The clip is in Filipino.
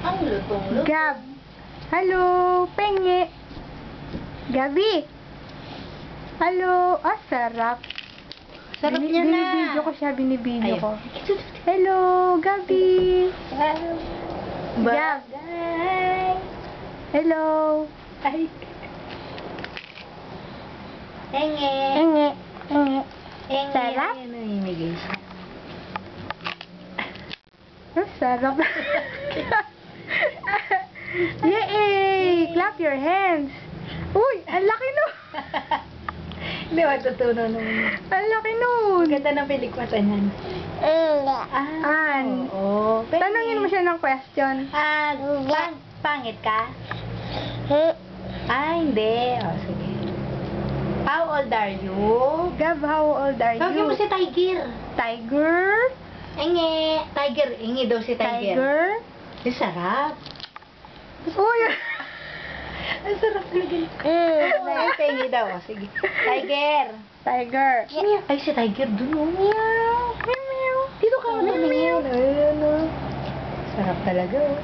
Ang lutong-lutong. Gab. Hello, Penge. Gabi. Hello. Ah, sarap. Sarap niya na. Binibidyo ko siya, binibidyo Ayun. ko. Hello, Gabi. Gab. Bagay. Hello. Ay. Enge. Enge. Enge. Enge. Sarap? Ayun, namimigay siya. Ah, sarap. Yay! Clap your hands. Uy, ang laki nun. Hindi, matutunan naman. Ang laki nun. Ganda ng pelikmata niyan. An. Oo. Pwede. Tanungin mo siya ng question. Pangit ka? Hindi. O, sige. How old are you? Gab, how old are Tawagin you? mo si Tiger. Tiger? Enge. Tiger. Enge daw si Tiger. Tiger? Ang sarap. Uy! Ang sarap talaga. Ay, Enge daw. O, sige. Tiger. Tiger. Ay, si Tiger dun. Oh. Meow. Meow. Dito ka. Meow. Ayun, oh. Sarap talaga. Oh.